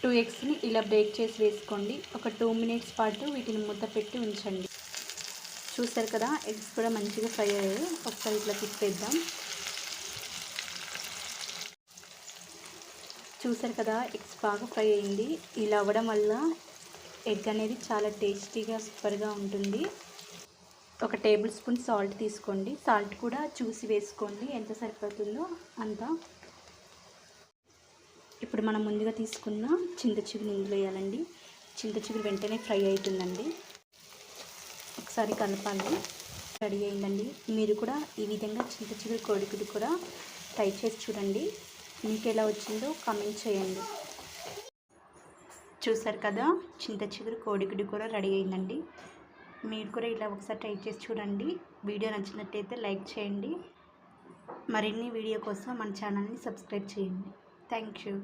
2 ఎగ్స్ని ఇలా బ్రేక్ చేసి వేసుకోండి. ఒక 2 మినిట్స్ పాటు వీటిని మూత పెట్టి ఉంచండి. చూసారు కదా, ఎగ్స్ కూడా మంచిగా ఫ్రై అయ్యాయి. ఒకసారి ఇట్లా తిప్పేద్దాం. చూసారు కదా, ఎగ్స్ బాగా ఫ్రై అయింది. ఇలా అవ్వడం వల్ల ఎగ్ అనేది చాలా టేస్టీగా సూపర్గా ఉంటుంది. ఒక టేబుల్ స్పూన్ సాల్ట్ తీసుకోండి. సాల్ట్ కూడా చూసి వేసుకోండి, ఎంత సరిపోతుందో అంత. ఇప్పుడు మనం ముందుగా తీసుకున్న చింత చిగురు ఇందులో వేయాలండి. చింత చిగురు వెంటనే ఫ్రై అవుతుందండి. ఒకసారి కలపాలి. రెడీ అయిందండి. మీరు కూడా ఈ విధంగా చింత చిగురు కోడిగుడ్డు కూడా ట్రై చేసి చూడండి. మీకు ఎలా వచ్చిందో కామెంట్ చేయండి. చూసారు కదా, చింత చిగురు కోడిగుడ్డు కూడా రెడీ అయిందండి. మీరు కూడా ఇలా ఒకసారి ట్రై చేసి చూడండి. వీడియో నచ్చినట్టయితే లైక్ చేయండి. మరిన్ని వీడియో కోసం మన ఛానల్ని సబ్స్క్రైబ్ చేయండి. Thank you.